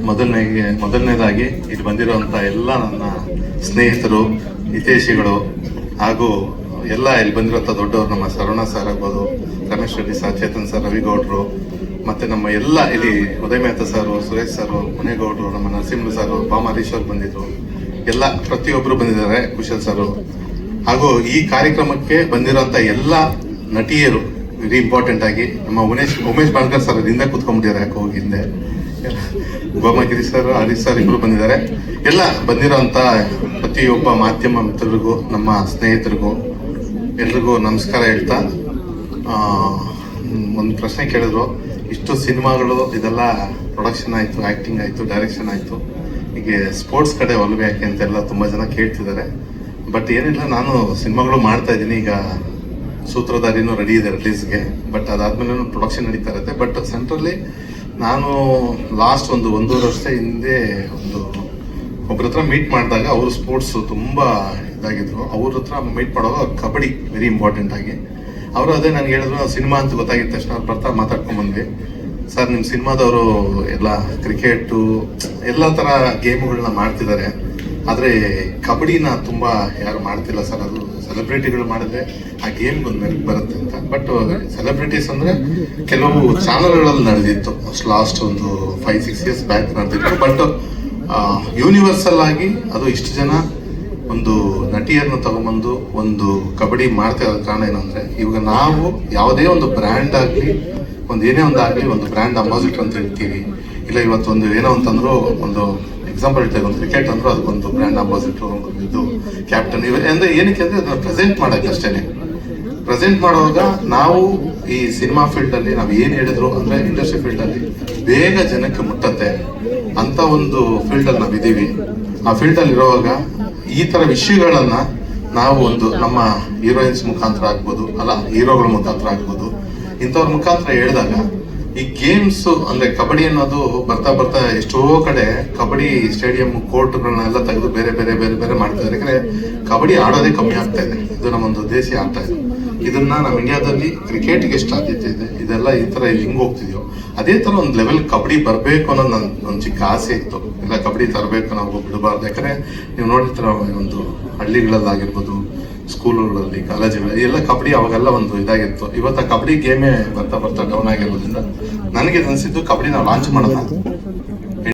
ಮೊದಲನೇದಾಗಿ ಇಲ್ಲಿ ಬಂದಿರುವಂಥ ಎಲ್ಲ ನನ್ನ ಸ್ನೇಹಿತರು, ಹಿತೈಷಿಗಳು ಹಾಗೂ ಎಲ್ಲ ಇಲ್ಲಿ ಬಂದಿರುವಂಥ ದೊಡ್ಡವರು, ನಮ್ಮ ಸರವಣ ಸರ್ ಆಗ್ಬೋದು, ರಮೇಶ್ ರೆಡ್ಡಿ ಸರ್, ಚೇತನ್ ಸರ್, ರವಿಗೌಡರು, ಮತ್ತು ನಮ್ಮ ಎಲ್ಲ ಇಲ್ಲಿ ಉದಯ ಮೆಹ್ತಾ ಸರು, ಸುರೇಶ್ ಸರು, ಮುನೇಗೌಡರು, ನಮ್ಮ ನರಸಿಂಹ ಸರು, ಹರೀಶ್ ಅವರು ಬಂದಿದ್ರು, ಎಲ್ಲ ಪ್ರತಿಯೊಬ್ಬರು ಬಂದಿದ್ದಾರೆ, ಕುಶಲ್ ಸರು, ಹಾಗೂ ಈ ಕಾರ್ಯಕ್ರಮಕ್ಕೆ ಬಂದಿರೋಂಥ ಎಲ್ಲ ನಟಿಯರು ವೆರಿ ಇಂಪಾರ್ಟೆಂಟ್ ಆಗಿ ನಮ್ಮ ಉಮೇಶ್ ಬಾಳ್ಕರ್ ಸರ್ ಹಿಂದೆ ಕೂತ್ಕೊಂಡ್ಬಿಟ್ಟಿದ್ದಾರೆ, ಯಾಕೆ ಹೋಗಿ ಹಿಂದೆ, ಗೋಮಗಿರಿ ಸರ್, ಹರೀಶ್ ಸರ್ ಇಬ್ಬರು ಬಂದಿದ್ದಾರೆ. ಎಲ್ಲ ಬಂದಿರೋಂಥ ಪ್ರತಿಯೊಬ್ಬ ಮಾಧ್ಯಮ ಮಿತ್ರರಿಗೂ, ನಮ್ಮ ಸ್ನೇಹಿತರಿಗೂ ಎಲ್ರಿಗೂ ನಮಸ್ಕಾರ ಹೇಳ್ತಾ, ಒಂದು ಪ್ರಶ್ನೆ ಕೇಳಿದ್ರು, ಇಷ್ಟು ಸಿನಿಮಾಗಳು ಇದೆಲ್ಲ ಪ್ರೊಡಕ್ಷನ್ ಆಯಿತು, ಆ್ಯಕ್ಟಿಂಗ್ ಆಯಿತು, ಡೈರೆಕ್ಷನ್ ಆಯಿತು, ಹೀಗೆ ಸ್ಪೋರ್ಟ್ಸ್ ಕಡೆ ಒಲವು ಯಾಕೆ ಅಂತೆಲ್ಲ ತುಂಬ ಜನ ಕೇಳ್ತಿದ್ದಾರೆ. ಬಟ್ ಏನಿಲ್ಲ, ನಾನು ಸಿನಿಮಾಗಳು ಮಾಡ್ತಾ ಇದ್ದೀನಿ. ಈಗ ಸೂತ್ರಧಾರಿನೂ ರೆಡಿ ಇದೆ ರಿಲೀಸ್ಗೆ, ಬಟ್ ಅದಾದ್ಮೇಲೆ ಪ್ರೊಡಕ್ಷನ್ ನಡೀತಾ ಇರುತ್ತೆ. ಬಟ್ ಸೆಂಟ್ರಲ್ಲಿ ನಾನು ಲಾಸ್ಟ್ ಒಂದೂವರೆ ವರ್ಷ ಹಿಂದೆ ಒಬ್ಬರ ಹತ್ರ ಮೀಟ್ ಮಾಡಿದಾಗ, ಅವರು ಸ್ಪೋರ್ಟ್ಸ್ ತುಂಬ ಇದಾಗಿದ್ರು. ಅವ್ರ ಹತ್ರ ಮೀಟ್ ಮಾಡುವಾಗ ಕಬಡ್ಡಿ ವೆರಿ ಇಂಪಾರ್ಟೆಂಟ್ ಆಗಿ ಅವರು ಅದೇ ನನಗೆ ಹೇಳಿದ್ರು. ಸಿನಿಮಾ ಅಂತ ಗೊತ್ತಾಗಿದ್ದ ತಕ್ಷಣ ಅವ್ರು ಬರ್ತಾ ಮಾತಾಡ್ಕೊಂಡ್ಬಂದ್ವಿ. ಸರ್, ನಿಮ್ಮ ಸಿನಿಮಾದವರು ಎಲ್ಲ ಕ್ರಿಕೆಟು ಎಲ್ಲ ಥರ ಗೇಮ್ಗಳನ್ನ ಮಾಡ್ತಿದ್ದಾರೆ, ಆದರೆ ಕಬಡ್ಡಿನ ತುಂಬ ಯಾರು ಮಾಡ್ತಿಲ್ಲ ಸರ್. ಅದು ಸೆಲೆಬ್ರಿಟಿಗಳು ಮಾಡಿದ್ರೆ ಆ ಗೇಮ್ಗೊಂದು ಮೆರುಗು ಬರುತ್ತೆ ಅಂತ. ಬಟ್ ಸೆಲೆಬ್ರಿಟೀಸ್ ಅಂದರೆ ಕೆಲವು ಚಾನಲ್ಗಳಲ್ಲಿ ನಡೆದಿತ್ತು, ಲಾಸ್ಟ್ 5-6 ಇಯರ್ಸ್ ಬ್ಯಾಕ್ ನಡೆದಿತ್ತು. ಬಟ್ ಯೂನಿವರ್ಸಲ್ ಆಗಿ ಅದು ಇಷ್ಟು ಜನ ಒಂದು ನಟಿಯರನ್ನು ತಗೊಂಬಂದು ಒಂದು ಕಬಡ್ಡಿ ಮಾಡ್ತಾ ಇರೋ ಕಾರಣ ಏನಂದರೆ, ಇವಾಗ ನಾವು ಯಾವುದೇ ಒಂದು ಬ್ರ್ಯಾಂಡ್ ಆಗಲಿ, ಏನೇ ಒಂದಾಗಲಿ, ಒಂದು ಬ್ರ್ಯಾಂಡ್ ಅಂಬಾಸಿಡರ್ ಅಂತ ಹೇಳ್ತೀವಿ. ಇಲ್ಲ ಇವತ್ತು ಏನೋ ಅಂತಂದ್ರು, ಒಂದು ಎಕ್ಸಾಂಪಲ್ ಹೇಳ್ತೇವೆ, ಒಂದು ಕ್ರಿಕೆಟ್ ಅಂದ್ರೂ ಅದಕ್ಕೊಂದು ಬ್ರ್ಯಾಂಡ್ ಅಂಬಾಸಿಡರ್, ಇದು ಕ್ಯಾಪ್ಟನ್, ಅಂದರೆ ಏನಕ್ಕೆ ಅಂದರೆ ಅದನ್ನು ಪ್ರೆಸೆಂಟ್ ಮಾಡೋಕ್ಕೆ ಅಷ್ಟೇ. ಪ್ರೆಸೆಂಟ್ ಮಾಡುವಾಗ ನಾವು ಈ ಸಿನಿಮಾ ಫೀಲ್ಡಲ್ಲಿ ನಾವು ಏನು ಹೇಳಿದ್ರು ಅಂದರೆ, ಇಂಡಸ್ಟ್ರಿ ಫೀಲ್ಡಲ್ಲಿ ಬೇಗ ಜನಕ್ಕೆ ಮುಟ್ಟತ್ತೆ ಅಂತ ಒಂದು ಫೀಲ್ಡಲ್ಲಿ ನಾವಿದ್ದೀವಿ. ಆ ಫೀಲ್ಡಲ್ಲಿ ಇರುವಾಗ ಈ ಥರ ವಿಷಯಗಳನ್ನು ನಾವು ನಮ್ಮ ಹೀರೋಯಿನ್ಸ್ ಮುಖಾಂತರ ಆಗ್ಬೋದು, ಅಲ್ಲ ಹೀರೋಗಳ ಮುಖಾಂತರ ಆಗ್ಬೋದು, ಇಂಥವ್ರ ಮುಖಾಂತರ ಹೇಳಿದಾಗ ಈ ಗೇಮ್ಸ್ ಅಂದರೆ ಕಬಡ್ಡಿ ಅನ್ನೋದು ಬರ್ತಾ ಎಷ್ಟೋ ಕಡೆ ಕಬಡ್ಡಿ ಸ್ಟೇಡಿಯಂ ಕೋರ್ಟ್ಗಳನ್ನೆಲ್ಲ ತೆಗೆದು ಬೇರೆ ಮಾಡ್ತಿದ್ದಾರೆ. ಯಾಕಂದರೆ ಕಬಡ್ಡಿ ಆಡೋದೇ ಕಮ್ಮಿ ಆಗ್ತಾ ಇದೆ. ಇದು ನಮ್ಮೊಂದು ದೇಶೀಯ ಆಟ ಇದು. ಇದನ್ನ ನಮ್ಮ ಇಂಡಿಯಾದಲ್ಲಿ ಕ್ರಿಕೆಟ್ಗೆ ಎಷ್ಟು ಆದ್ಯತೆ ಇದೆ, ಇದೆಲ್ಲ ಈ ಥರ ಹಿಂಗೆ ಹೋಗ್ತಿದ್ಯೋ ಅದೇ ಥರ ಒಂದು ಲೆವೆಲ್ ಕಬಡ್ಡಿ ಬರಬೇಕು ಅನ್ನೋದು ನನ್ನ ಚಿಕ್ಕ ಆಸೆ ಇತ್ತು. ಇಲ್ಲ ಕಬಡ್ಡಿ ತರಬೇಕು, ನಾವು ಬಿಡಬಾರ್ದು. ಯಾಕಂದರೆ ನೀವು ನೋಡಿರ್ತೀರ, ಒಂದು ಹಳ್ಳಿಗಳಲ್ಲಾಗಿರ್ಬೋದು, ಸ್ಕೂಲುಗಳಲ್ಲಿ, ಕಾಲೇಜುಗಳಲ್ಲಿ ಎಲ್ಲ ಕಬಡ್ಡಿ ಅವಾಗೆಲ್ಲ ಒಂದು ಇದಾಗಿತ್ತು. ಇವತ್ತು ಆ ಕಬಡ್ಡಿ ಗೇಮೇ ಬರ್ತಾ ಡೌನ್ ಆಗಿರೋದ್ರಿಂದ ನನಗೆ ಅನಿಸಿದ್ದು, ಕಬಡ್ಡಿ ನಾವು ಲಾಂಚ್ ಮಾಡೋಣ,